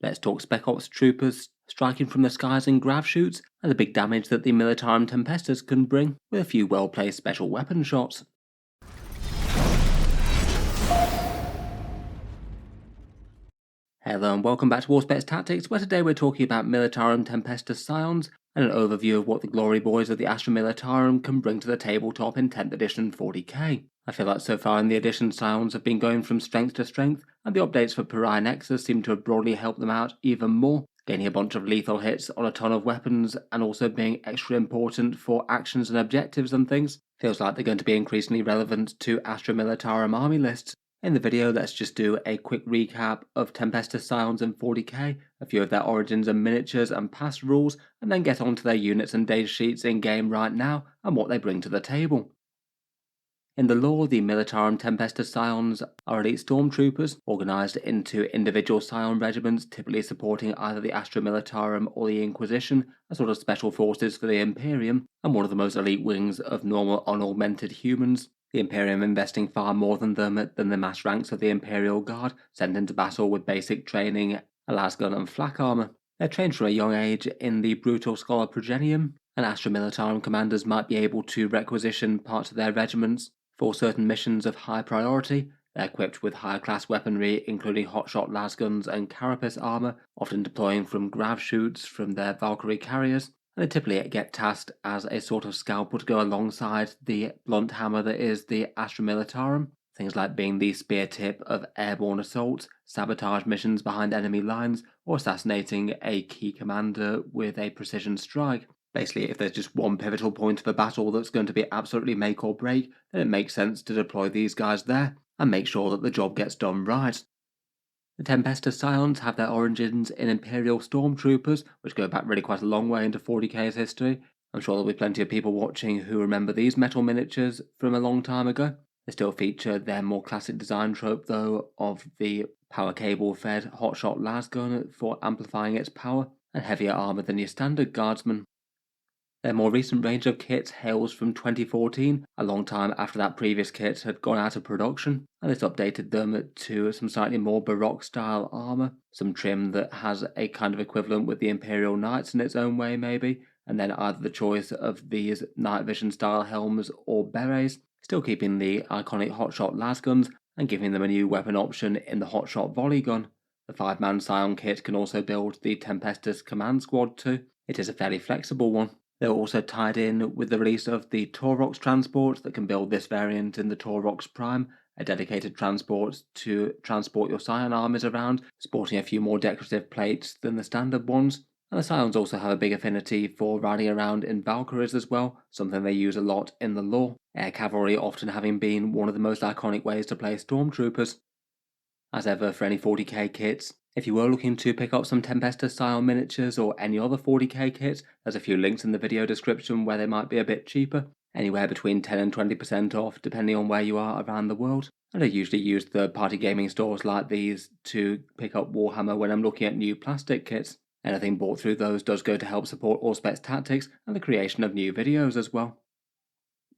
Let's talk Spec Ops troopers striking from the skies in grav shoots, and the big damage that the Militarum Tempestus can bring, with a few well-placed special weapon shots. Hello and welcome back to Auspex Tactics, where today we're talking about Militarum Tempestus Scions, and an overview of what the glory boys of the Astra Militarum can bring to the tabletop in 10th edition 40k. I feel like so far in the edition Scions have been going from strength to strength, and the updates for Pariah Nexus seem to have broadly helped them out even more, gaining a bunch of lethal hits on a ton of weapons and also being extra important for actions and objectives and things. Feels like they're going to be increasingly relevant to Astra Militarum army lists. In the video, let's just do a quick recap of Tempestus Scions in 40k, a few of their origins and miniatures and past rules, and then get on to their units and data sheets in game right now and what they bring to the table. In the lore, the Militarum Tempestus Scions are elite stormtroopers, organised into individual Scion regiments, typically supporting either the Astra Militarum or the Inquisition, as sort of special forces for the Imperium, and one of the most elite wings of normal unaugmented humans. The Imperium investing far more than the mass ranks of the Imperial Guard, sent into battle with basic training, a lasgun and flak armour. They're trained from a young age in the brutal scholar progenium, and Astra Militarum commanders might be able to requisition parts of their regiments for certain missions of high priority. They're equipped with higher class weaponry, including hotshot lasguns and carapace armour, often deploying from grav shoots from their Valkyrie carriers, and they typically get tasked as a sort of scalpel to go alongside the blunt hammer that is the Astra Militarum. Things like being the spear tip of airborne assaults, sabotage missions behind enemy lines, or assassinating a key commander with a precision strike. Basically, if there's just one pivotal point of a battle that's going to be absolutely make or break, then it makes sense to deploy these guys there and make sure that the job gets done right. The Tempestus Scions have their origins in Imperial Stormtroopers, which go back really quite a long way into 40k's history. I'm sure there'll be plenty of people watching who remember these metal miniatures from a long time ago. They still feature their more classic design trope, though, of the power cable-fed hotshot lasgun for amplifying its power, and heavier armour than your standard guardsman. Their more recent range of kits hails from 2014, a long time after that previous kit had gone out of production, and this updated them to some slightly more Baroque style armour, some trim that has a kind of equivalent with the Imperial Knights in its own way maybe, and then either the choice of these night vision style helms or berets, still keeping the iconic hotshot lasguns and giving them a new weapon option in the hotshot volley gun. The 5-man Scion kit can also build the Tempestus command squad too. It is a fairly flexible one. They're also tied in with the release of the Taurox transport that can build this variant in the Taurox Prime, a dedicated transport to transport your Scion armies around, sporting a few more decorative plates than the standard ones. And the Scions also have a big affinity for riding around in Valkyries as well, something they use a lot in the lore, air cavalry often having been one of the most iconic ways to play stormtroopers. As ever for any 40k kits, if you were looking to pick up some Tempestus Scion miniatures or any other 40k kits, there's a few links in the video description where they might be a bit cheaper, anywhere between 10 and 20% off depending on where you are around the world. And I usually use third-party gaming stores like these to pick up Warhammer when I'm looking at new plastic kits. Anything bought through those does go to help support Auspex Tactics and the creation of new videos as well.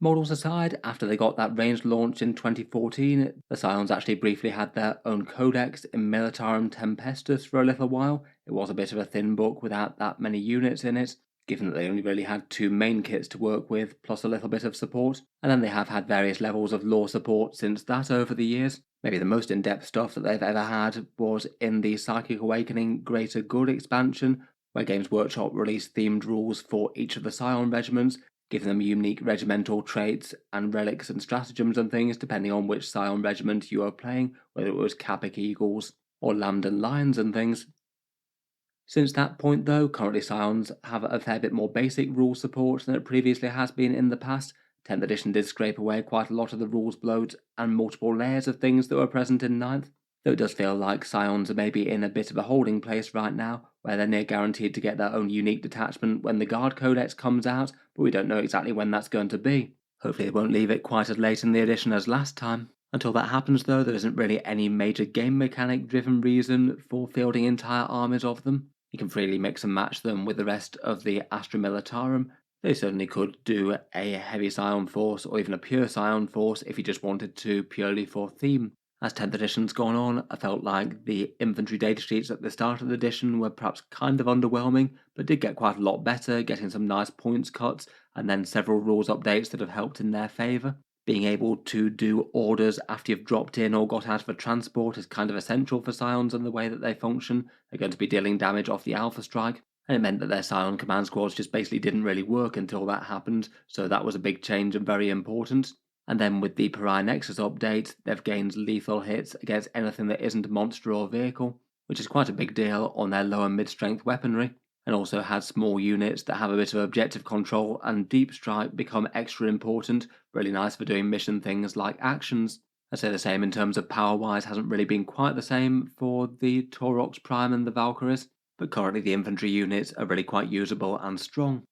Models aside, after they got that ranged launch in 2014, the Scions actually briefly had their own codex in Militarum Tempestus for a little while. It was a bit of a thin book without that many units in it, given that they only really had 2 main kits to work with, plus a little bit of support, and then they have had various levels of lore support since that over the years. Maybe the most in-depth stuff that they've ever had was in the Psychic Awakening Greater Good expansion, where Games Workshop released themed rules for each of the Scion regiments, giving them unique regimental traits and relics and stratagems and things depending on which Scion regiment you are playing, whether it was Capic Eagles or Lambden Lions and things. Since that point though, currently Scions have a fair bit more basic rule support than it previously has been in the past. 10th edition did scrape away quite a lot of the rules bloat and multiple layers of things that were present in 9th, though it does feel like Scions are maybe in a bit of a holding place right now, where they're near guaranteed to get their own unique detachment when the Guard Codex comes out, but we don't know exactly when that's going to be. Hopefully it won't leave it quite as late in the edition as last time. Until that happens though, there isn't really any major game mechanic driven reason for fielding entire armies of them. You can freely mix and match them with the rest of the Astra Militarum. They certainly could do a heavy Scion force or even a pure Scion force if you just wanted to purely for theme. As 10th edition's gone on, I felt like the infantry datasheets at the start of the edition were perhaps kind of underwhelming, but did get quite a lot better, getting some nice points cuts, and then several rules updates that have helped in their favour. Being able to do orders after you've dropped in or got out of a transport is kind of essential for Scions and the way that they function. They're going to be dealing damage off the Alpha Strike, and it meant that their Scion command squads just basically didn't really work until that happened, so that was a big change and very important. And then with the Pariah Nexus update, they've gained lethal hits against anything that isn't a monster or vehicle, which is quite a big deal on their low and mid-strength weaponry, and also had small units that have a bit of objective control and deep strike become extra important, really nice for doing mission things like actions. I'd say the same in terms of power-wise hasn't really been quite the same for the Taurox Prime and the Valkyries, but currently the infantry units are really quite usable and strong.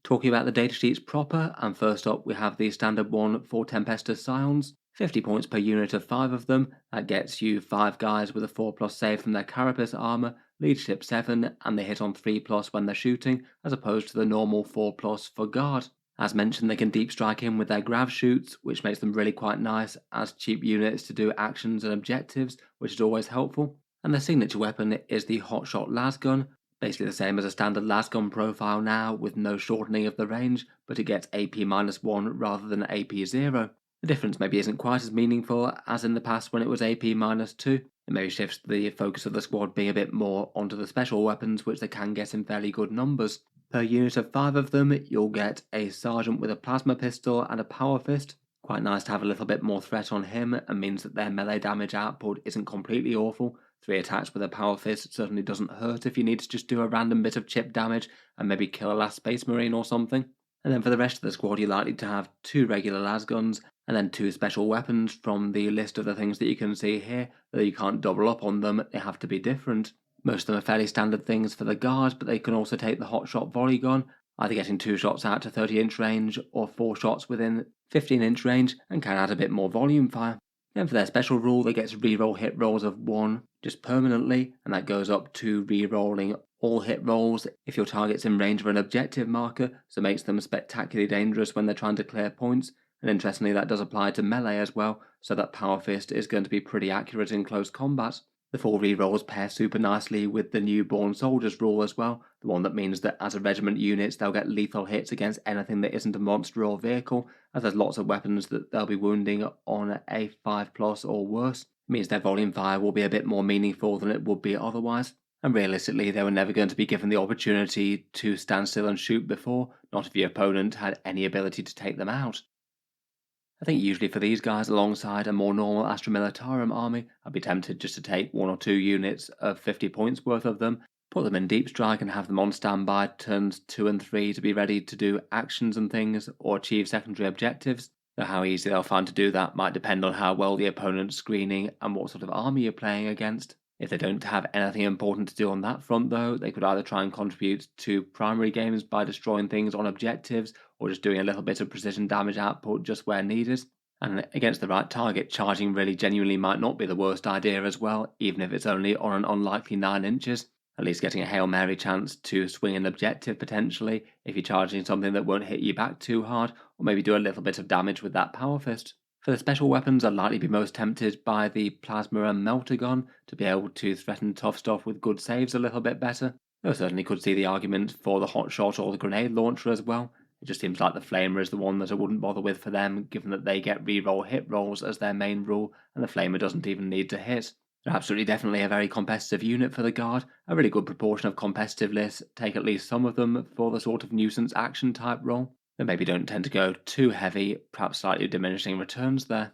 Talking about the datasheets proper, and first up we have the standard one for Tempestus Scions. 50 points per unit of 5 of them, that gets you 5 guys with a 4+ save from their carapace armour, leadership 7, and they hit on 3+ when they're shooting, as opposed to the normal 4+ for guard. As mentioned, they can deep strike in with their grav shoots, which makes them really quite nice as cheap units to do actions and objectives, which is always helpful. And their signature weapon is the Hotshot Lasgun, basically the same as a standard lasgun profile now, with no shortening of the range, but it gets AP-1 rather than AP-0. The difference maybe isn't quite as meaningful as in the past when it was AP-2. It maybe shifts the focus of the squad being a bit more onto the special weapons, which they can get in fairly good numbers. Per unit of 5 of them, you'll get a sergeant with a plasma pistol and a power fist. Quite nice to have a little bit more threat on him, and means that their melee damage output isn't completely awful. 3 attacks with a power fist certainly doesn't hurt if you need to just do a random bit of chip damage and maybe kill a last space marine or something. And then for the rest of the squad, you're likely to have 2 regular lasguns and then 2 special weapons from the list of the things that you can see here, though you can't double up on them, they have to be different. Most of them are fairly standard things for the guard, but they can also take the hotshot volley gun, either getting 2 shots out to 30-inch range or 4 shots within 15-inch range, and can add a bit more volume fire. Then for their special rule, they get to reroll hit rolls of 1 just permanently, and that goes up to rerolling all hit rolls if your target's in range of an objective marker, so it makes them spectacularly dangerous when they're trying to clear points. And interestingly, that does apply to melee as well, so that power fist is going to be pretty accurate in close combat. The 4 rerolls pair super nicely with the newborn soldiers rule as well, the one that means that as a regiment units they'll get lethal hits against anything that isn't a monster or vehicle, as there's lots of weapons that they'll be wounding on a 5+ or worse. It means their volume fire will be a bit more meaningful than it would be otherwise. And realistically, they were never going to be given the opportunity to stand still and shoot before, not if your opponent had any ability to take them out. I think usually for these guys, alongside a more normal Astra Militarum army, I'd be tempted just to take 1 or 2 units of 50 points worth of them, put them in deep strike and have them on standby turns 2 and 3 to be ready to do actions and things or achieve secondary objectives. Though how easy they'll find to do that might depend on how well the opponent's screening and what sort of army you're playing against. If they don't have anything important to do on that front though, they could either try and contribute to primary games by destroying things on objectives, or just doing a little bit of precision damage output just where needed. And against the right target, charging really genuinely might not be the worst idea as well, even if it's only on an unlikely 9 inches. At least getting a Hail Mary chance to swing an objective potentially, if you're charging something that won't hit you back too hard, or maybe do a little bit of damage with that power fist. For the special weapons, I'd likely be most tempted by the Plasma and Melter Gun to be able to threaten tough stuff with good saves a little bit better. Though I certainly could see the argument for the Hot Shot or the Grenade Launcher as well. It just seems like the Flamer is the one that I wouldn't bother with for them, given that they get reroll hit rolls as their main rule, and the Flamer doesn't even need to hit. They're absolutely definitely a very competitive unit for the Guard. A really good proportion of competitive lists take at least some of them for the sort of nuisance action type role. They maybe don't tend to go too heavy, perhaps slightly diminishing returns there.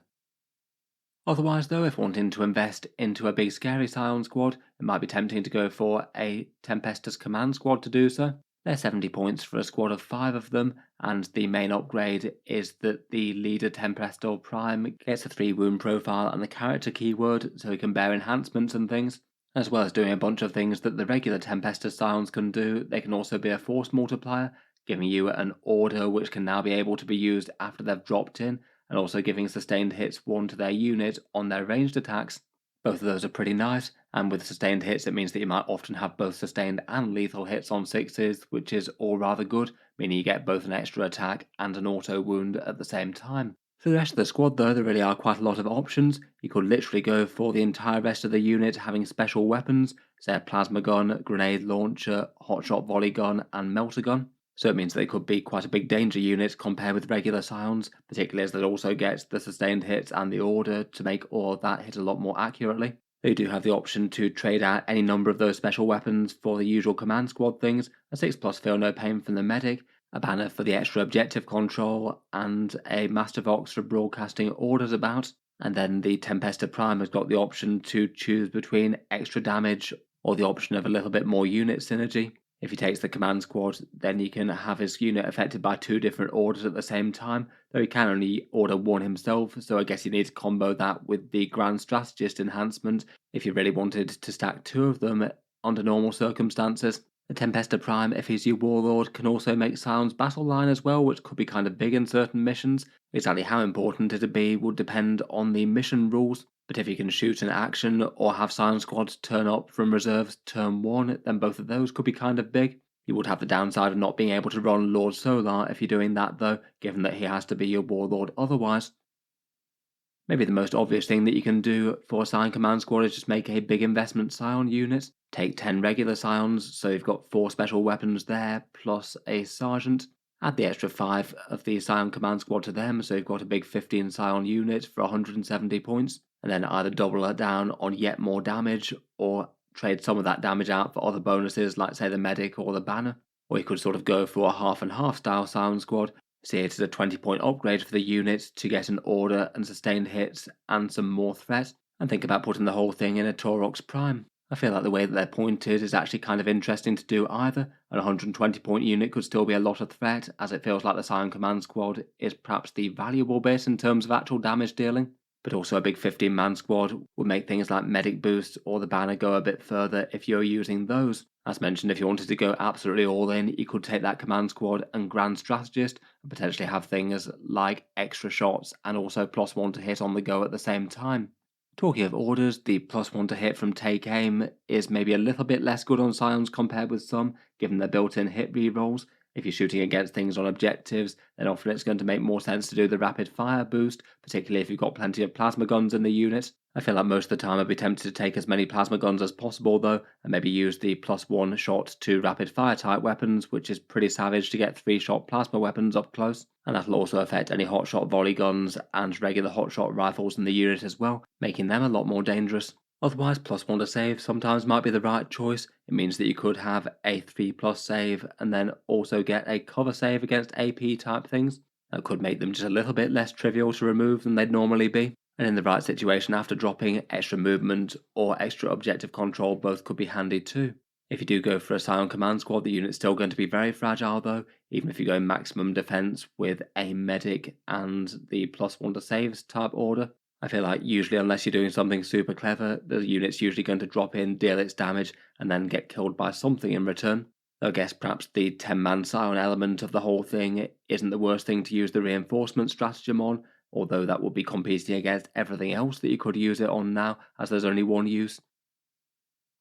Otherwise though, if wanting to invest into a big scary Scion squad, it might be tempting to go for a Tempestus command squad to do so. They're 70 points for a squad of 5 of them, and the main upgrade is that the leader Taurox Prime gets a 3 wound profile and the character keyword, so he can bear enhancements and things. As well as doing a bunch of things that the regular Tempestus Scions can do, they can also be a force multiplier, giving you an order which can now be able to be used after they've dropped in, and also giving sustained hits 1 to their unit on their ranged attacks. Both of those are pretty nice, and with sustained hits it means that you might often have both sustained and lethal hits on 6s, which is all rather good, meaning you get both an extra attack and an auto wound at the same time. For the rest of the squad though, there really are quite a lot of options. You could literally go for the entire rest of the unit having special weapons, say a plasma gun, grenade launcher, hotshot volley gun, and melter gun. So it means they could be quite a big danger unit compared with regular Scions, particularly as they also get the sustained hits and the order to make all of that hit a lot more accurately. They do have the option to trade out any number of those special weapons for the usual command squad things, a 6+ feel no pain from the medic, a banner for the extra objective control, and a Master Vox for broadcasting orders about. And then the Tempestus Prime has got the option to choose between extra damage or the option of a little bit more unit synergy. If he takes the command squad, then he can have his unit affected by 2 different orders at the same time, though he can only order one himself, so I guess you need to combo that with the Grand Strategist enhancement if you really wanted to stack 2 of them under normal circumstances. The Tempestus Prime, if he's your Warlord, can also make Scion's battle line as well, which could be kind of big in certain missions. Exactly how important it'd be would depend on the mission rules, but if you can shoot an action or have Scion squads turn up from reserves turn 1, then both of those could be kind of big. You would have the downside of not being able to run Lord Solar if you're doing that though, given that he has to be your Warlord otherwise. Maybe the most obvious thing that you can do for a Scion Command Squad is just make a big investment Scion unit. Take 10 regular Scions, so you've got 4 special weapons there, plus a Sergeant. Add the extra 5 of the Scion Command Squad to them, so you've got a big 15 Scion unit for 170 points. And then either double it down on yet more damage, or trade some of that damage out for other bonuses, like say the Medic or the Banner. Or you could sort of go for a half and half style Scion Squad. See it as a 20-point upgrade for the unit to get an order and sustained hits and some more threat, and think about putting the whole thing in a Taurox Prime. I feel like the way that they're pointed is actually kind of interesting to do either. An 120-point unit could still be a lot of threat, as it feels like the Scion Command Squad is perhaps the valuable bit in terms of actual damage dealing. But also a big 15-man squad would make things like Medic Boost or the Banner go a bit further if you're using those. As mentioned, if you wanted to go absolutely all in, you could take that Command Squad and Grand Strategist and potentially have things like extra shots and also +1 to hit on the go at the same time. Talking of orders, the +1 to hit from Take Aim is maybe a little bit less good on Scions compared with some, given their built-in hit rerolls. If you're shooting against things on objectives, then often it's going to make more sense to do the rapid fire boost, particularly if you've got plenty of plasma guns in the unit. I feel like most of the time I'd be tempted to take as many plasma guns as possible though, and maybe use the +1 shot to rapid fire type weapons, which is pretty savage to get 3-shot plasma weapons up close. And that'll also affect any hotshot volley guns and regular hotshot rifles in the unit as well, making them a lot more dangerous. Otherwise, +1 to save sometimes might be the right choice. It means that you could have a 3+ save and then also get a cover save against AP type things. That could make them just a little bit less trivial to remove than they'd normally be. And in the right situation after dropping, extra movement or extra objective control both could be handy too. If you do go for a Scion Command Squad, the unit's still going to be very fragile though, even if you go maximum defense with a medic and the +1 to saves type order. I feel like usually unless you're doing something super clever, the unit's usually going to drop in, deal its damage, and then get killed by something in return. Though I guess perhaps the 10-man Scion element of the whole thing isn't the worst thing to use the reinforcement stratagem on, although that would be competing against everything else that you could use it on now, as there's only one use.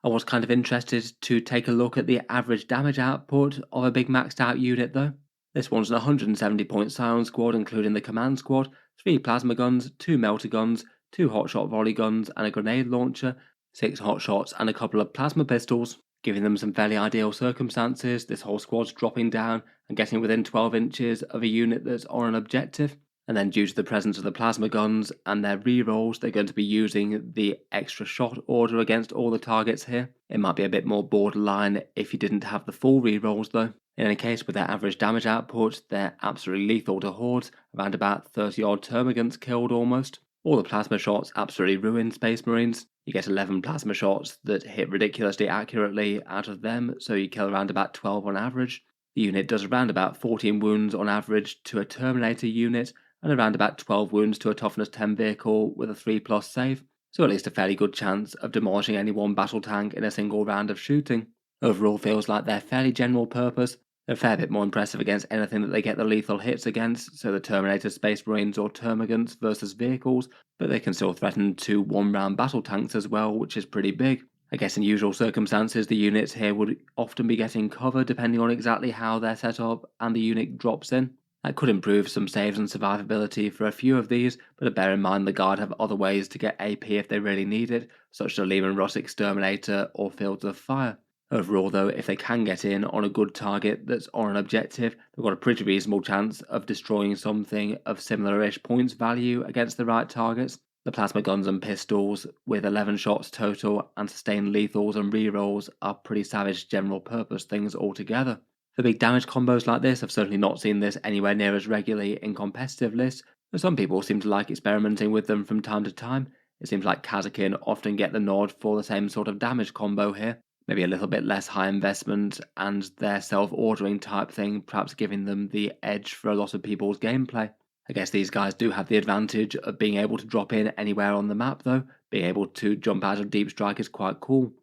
I was kind of interested to take a look at the average damage output of a big maxed out unit though. This one's an 170-point Scion squad including the command squad, 3 plasma guns, 2 melter guns, 2 hotshot volley guns and a grenade launcher, 6 hotshots and a couple of plasma pistols. Giving them some fairly ideal circumstances, this whole squad's dropping down and getting within 12 inches of a unit that's on an objective. And then due to the presence of the plasma guns and their rerolls, they're going to be using the extra shot order against all the targets here. It might be a bit more borderline if you didn't have the full rerolls though. In any case, with their average damage output, they're absolutely lethal to hordes, around about 30 odd termagants killed almost. All the plasma shots absolutely ruin Space Marines. You get 11 plasma shots that hit ridiculously accurately out of them, so you kill around about 12 on average. The unit does around about 14 wounds on average to a Terminator unit, and around about 12 wounds to a toughness 10 vehicle with a 3+ save, so at least a fairly good chance of demolishing any one battle tank in a single round of shooting. Overall feels like they're fairly general purpose. They're a fair bit more impressive against anything that they get the lethal hits against, so the Terminator, Space Marines or Termagants versus vehicles, but they can still threaten 2 one-round battle tanks as well, which is pretty big. I guess in usual circumstances the units here would often be getting cover depending on exactly how they're set up and the unit drops in. That could improve some saves and survivability for a few of these, but bear in mind the Guard have other ways to get AP if they really need it, such as a Lehman Russ Exterminator or Fields of Fire. Overall though, if they can get in on a good target that's on an objective, they've got a pretty reasonable chance of destroying something of similar-ish points value against the right targets. The plasma guns and pistols, with 11 shots total and sustained lethals and rerolls, are pretty savage general purpose things altogether. For big damage combos like this, I've certainly not seen this anywhere near as regularly in competitive lists, but some people seem to like experimenting with them from time to time. It seems like Kazakin often get the nod for the same sort of damage combo here, maybe a little bit less high investment and their self-ordering type thing perhaps giving them the edge for a lot of people's gameplay. I guess these guys do have the advantage of being able to drop in anywhere on the map though. Being able to jump out of deep strike is quite cool.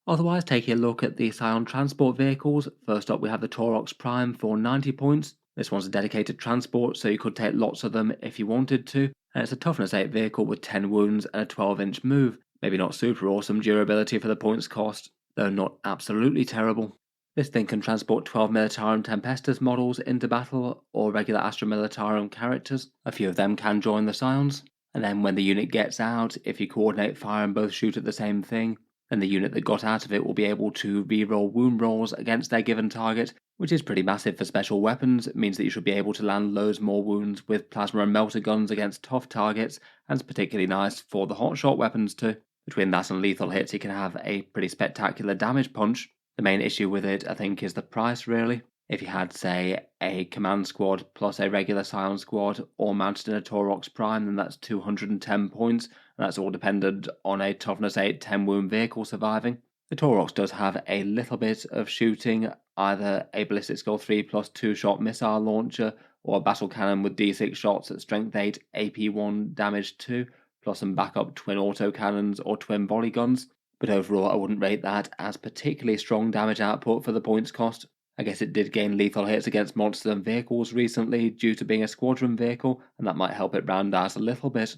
Otherwise, taking a look at the Scion transport vehicles, first up we have the Taurox Prime for 90 points. This one's a dedicated transport, so you could take lots of them if you wanted to, and it's a toughness 8 vehicle with 10 wounds and a 12-inch move. Maybe not super awesome durability for the points cost, though not absolutely terrible. This thing can transport 12 Militarum Tempestus models into battle, or regular Astra Militarum characters. A few of them can join the Scions, and then when the unit gets out, if you coordinate fire and both shoot at the same thing, and the unit that got out of it will be able to reroll wound rolls against their given target, which is pretty massive for special weapons. It means that you should be able to land loads more wounds with plasma and melter guns against tough targets, and it's particularly nice for the hotshot weapons too. Between that and lethal hits, you can have a pretty spectacular damage punch. The main issue with it, I think, is the price really. If you had, say, a command squad plus a regular Scion squad, all mounted in a Taurox Prime, then that's 210 points, and that's all dependent on a toughness 8 10 wound vehicle surviving. The Taurox does have a little bit of shooting, either a ballistic skill 3 plus 2-shot missile launcher, or a battle cannon with d6 shots at strength 8, AP 1, damage 2, plus some backup twin autocannons or twin volley guns. But overall I wouldn't rate that as particularly strong damage output for the points cost. I guess it did gain lethal hits against monsters and vehicles recently due to being a squadron vehicle, and that might help it round out a little bit.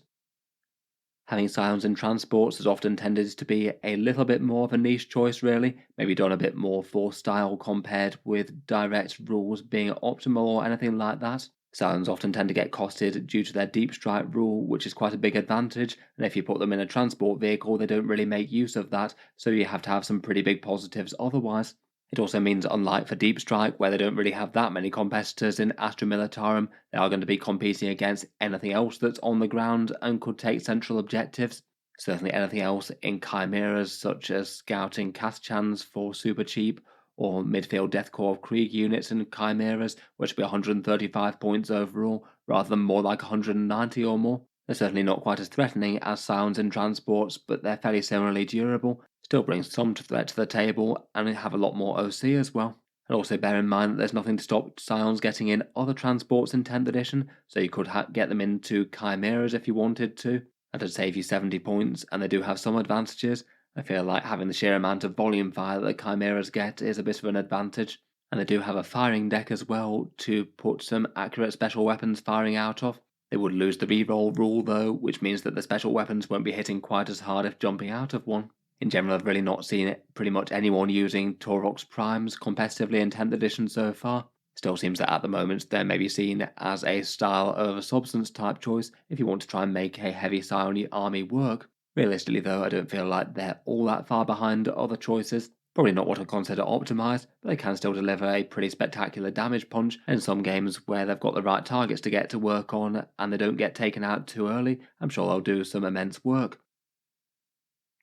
Having Scions in transports has often tended to be a little bit more of a niche choice really, maybe done a bit more for style compared with direct rules being optimal or anything like that. Scions often tend to get costed due to their deep strike rule, which is quite a big advantage, and if you put them in a transport vehicle they don't really make use of that, so you have to have some pretty big positives otherwise. It also means, unlike for Deep Strike, where they don't really have that many competitors in Astra Militarum, they are going to be competing against anything else that's on the ground and could take central objectives. Certainly anything else in Chimeras, such as scouting Kaschans for super cheap, or midfield Deathcore of Krieg units in Chimeras, which will be 135 points overall, rather than more like 190 or more. They're certainly not quite as threatening as Scions in transports, but they're fairly similarly durable. Still brings some threat to the table, and have a lot more OC as well. And also bear in mind that there's nothing to stop Scions getting in other transports in 10th edition, so you could get them into Chimeras if you wanted to. That'd save you 70 points, and they do have some advantages. I feel like having the sheer amount of volume fire that the Chimeras get is a bit of an advantage. And they do have a firing deck as well to put some accurate special weapons firing out of. They would lose the reroll rule though, which means that the special weapons won't be hitting quite as hard if jumping out of one. In general, I've really not seen pretty much anyone using Taurox Primes competitively in 10th edition so far. Still seems that at the moment they're maybe seen as a style over substance type choice if you want to try and make a heavy Scion army work. Realistically though, I don't feel like they're all that far behind other choices. Probably not what I consider optimised, but they can still deliver a pretty spectacular damage punch, and in some games where they've got the right targets to get to work on and they don't get taken out too early, I'm sure they'll do some immense work.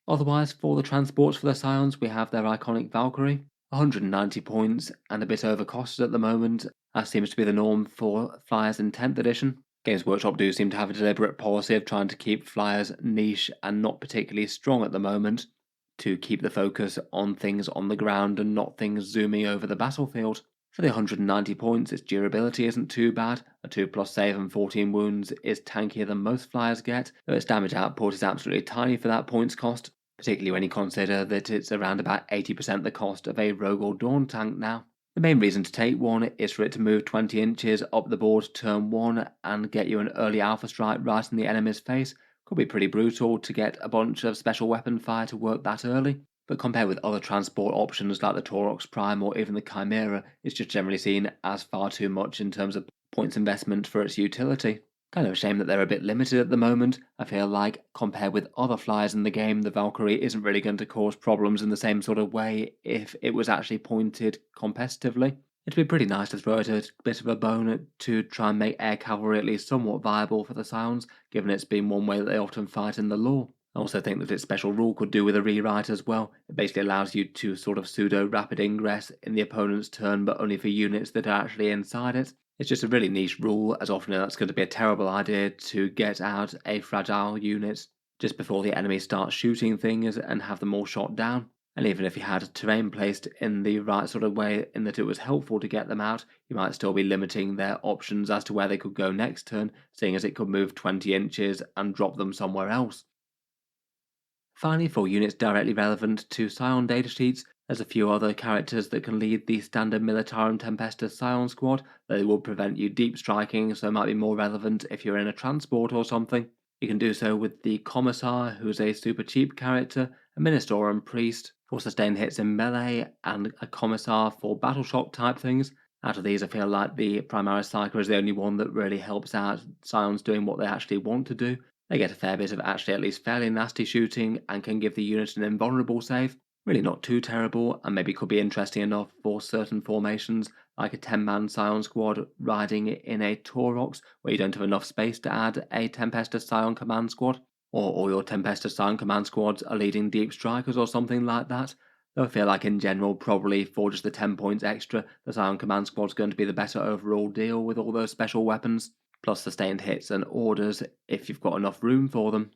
Otherwise, for the transports for the Scions, we have their iconic Valkyrie, 190 points and a bit overcosted at the moment, as seems to be the norm for flyers in 10th edition. Games Workshop do seem to have a deliberate policy of trying to keep flyers niche and not particularly strong at the moment, to keep the focus on things on the ground and not things zooming over the battlefield. For the 190 points, its durability isn't too bad. A 2+ save and 14 wounds is tankier than most flyers get, though its damage output is absolutely tiny for that points cost, particularly when you consider that it's around about 80% the cost of a Rogue or Dawn tank now. The main reason to take one is for it to move 20 inches up the board turn 1 and get you an early alpha strike right in the enemy's face. Could be pretty brutal to get a bunch of special weapon fire to work that early, but compared with other transport options like the Taurox Prime or even the Chimera, it's just generally seen as far too much in terms of points investment for its utility. Kind of a shame that they're a bit limited at the moment. I feel like, compared with other flyers in the game, the Valkyrie isn't really going to cause problems in the same sort of way if it was actually pointed competitively. It'd be pretty nice to throw it a bit of a bone to try and make air cavalry at least somewhat viable for the Scions, given it's been one way that they often fight in the lore. I also think that its special rule could do with a rewrite as well. It basically allows you to sort of pseudo-rapid ingress in the opponent's turn, but only for units that are actually inside it. It's just a really niche rule, as often that's going to be a terrible idea to get out a fragile unit just before the enemy starts shooting things and have them all shot down. And even if you had terrain placed in the right sort of way in that it was helpful to get them out, you might still be limiting their options as to where they could go next turn, seeing as it could move 20 inches and drop them somewhere else. Finally, for units directly relevant to Scion datasheets, there's a few other characters that can lead the standard Militarum Tempestus Scion squad. They will prevent you deep striking, so it might be more relevant if you're in a transport or something. You can do so with the Commissar, who's a super cheap character, a Minister and Priest for sustained hits in melee, and a Commissar for battle shock type things. Out of these, I feel like the Primaris Psyker is the only one that really helps out Scions doing what they actually want to do. They get a fair bit of actually at least fairly nasty shooting and can give the unit an invulnerable save. Really not too terrible, and maybe could be interesting enough for certain formations, like a 10-man Scion squad riding in a Taurox, where you don't have enough space to add a Tempestus Scion command squad, or all your Tempestus Scion command squads are leading deep strikers or something like that. Though I feel like in general, probably for just the 10 points extra, the Scion command squad's going to be the better overall deal with all those special weapons, plus sustained hits and orders if you've got enough room for them.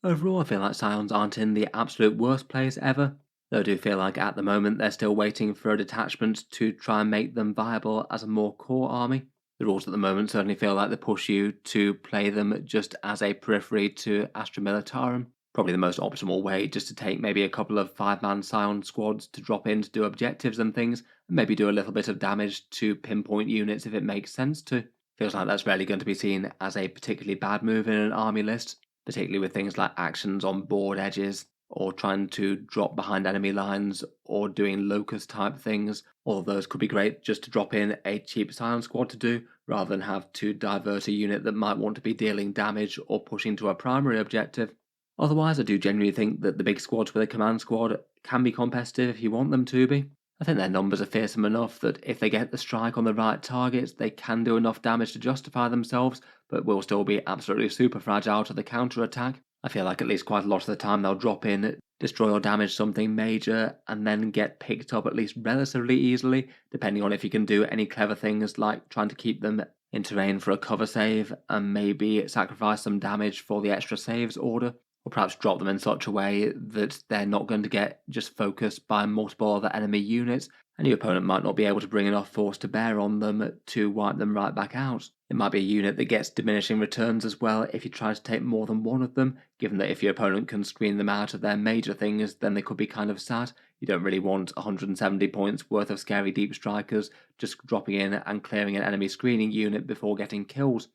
Overall, I feel like Scions aren't in the absolute worst place ever, though I do feel like at the moment they're still waiting for a detachment to try and make them viable as a more core army. The rules at the moment certainly feel like they push you to play them just as a periphery to Astra Militarum. Probably the most optimal way just to take maybe a couple of 5-man Scion squads to drop in to do objectives and things, and maybe do a little bit of damage to pinpoint units if it makes sense to. Feels like that's rarely going to be seen as a particularly bad move in an army list, particularly with things like actions on board edges, or trying to drop behind enemy lines, or doing locust type things. All of those could be great just to drop in a cheap Scion squad to do, rather than have to divert a unit that might want to be dealing damage or pushing to a primary objective. Otherwise, I do genuinely think that the big squads with a command squad can be competitive if you want them to be. I think their numbers are fearsome enough that if they get the strike on the right targets, they can do enough damage to justify themselves, but will still be absolutely super fragile to the counter-attack. I feel like at least quite a lot of the time they'll drop in, destroy or damage something major, and then get picked up at least relatively easily, depending on if you can do any clever things like trying to keep them in terrain for a cover save, and maybe sacrifice some damage for the extra saves order, or perhaps drop them in such a way that they're not going to get just focused by multiple other enemy units, and your opponent might not be able to bring enough force to bear on them to wipe them right back out. It might be a unit that gets diminishing returns as well if you try to take more than one of them, given that if your opponent can screen them out of their major things, then they could be kind of sad. You don't really want 170 points worth of scary deep strikers just dropping in and clearing an enemy screening unit before getting killed.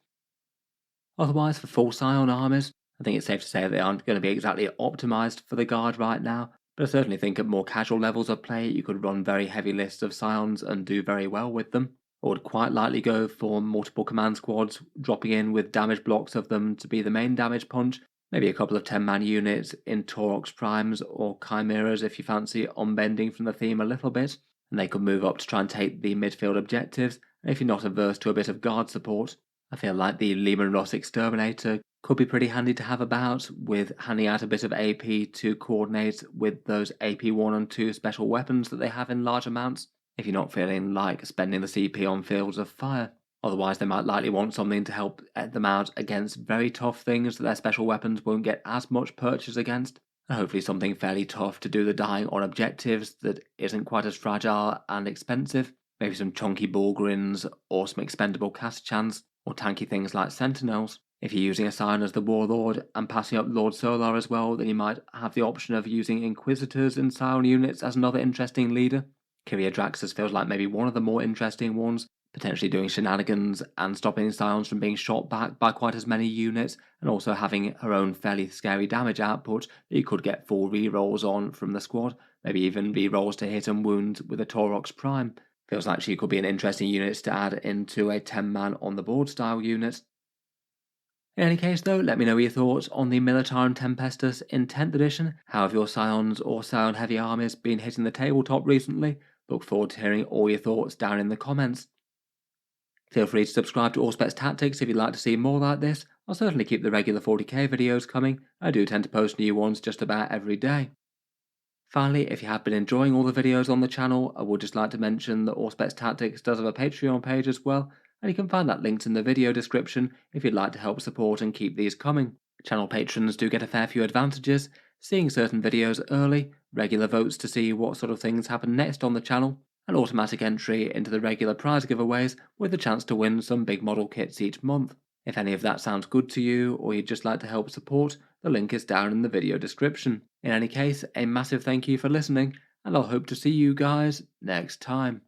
Otherwise, for full Scion armies, I think it's safe to say that they aren't going to be exactly optimised for the guard right now, but I certainly think at more casual levels of play you could run very heavy lists of Scions and do very well with them. I would quite likely go for multiple command squads, dropping in with damage blocks of them to be the main damage punch, maybe a couple of 10-man units in Taurox Primes or Chimeras if you fancy unbending from the theme a little bit, and they could move up to try and take the midfield objectives, and if you're not averse to a bit of guard support, I feel like the Lehman Ross Exterminator could be pretty handy to have about, with handing out a bit of AP to coordinate with those AP 1 and 2 special weapons that they have in large amounts, if you're not feeling like spending the CP on fields of fire. Otherwise, they might likely want something to help them out against very tough things that their special weapons won't get as much purchase against, and hopefully something fairly tough to do the dying on objectives that isn't quite as fragile and expensive. Maybe some chunky Bulgarins or some expendable cast chance, or tanky things like Sentinels. If you're using a Scion as the Warlord and passing up Lord Solar as well, then you might have the option of using Inquisitors in Scion units as another interesting leader. Kyria Draxus feels like maybe one of the more interesting ones, potentially doing shenanigans and stopping Scions from being shot back by quite as many units, and also having her own fairly scary damage output that you could get full rerolls on from the squad, maybe even rerolls to hit and wound with a Taurox Prime. Feels like she could be an interesting unit to add into a 10-man on the board style unit. In any case though, let me know your thoughts on the Militarum Tempestus in 10th edition. How have your Scions or Scion heavy armies been hitting the tabletop recently? Look forward to hearing all your thoughts down in the comments. Feel free to subscribe to Auspex Tactics if you'd like to see more like this. I'll certainly keep the regular 40k videos coming. I do tend to post new ones just about every day. Finally, if you have been enjoying all the videos on the channel, I would just like to mention that Auspex Tactics does have a Patreon page as well, and you can find that linked in the video description if you'd like to help support and keep these coming. Channel patrons do get a fair few advantages, seeing certain videos early, regular votes to see what sort of things happen next on the channel, and automatic entry into the regular prize giveaways with a chance to win some big model kits each month. If any of that sounds good to you, or you'd just like to help support, the link is down in the video description. In any case, a massive thank you for listening, and I'll hope to see you guys next time.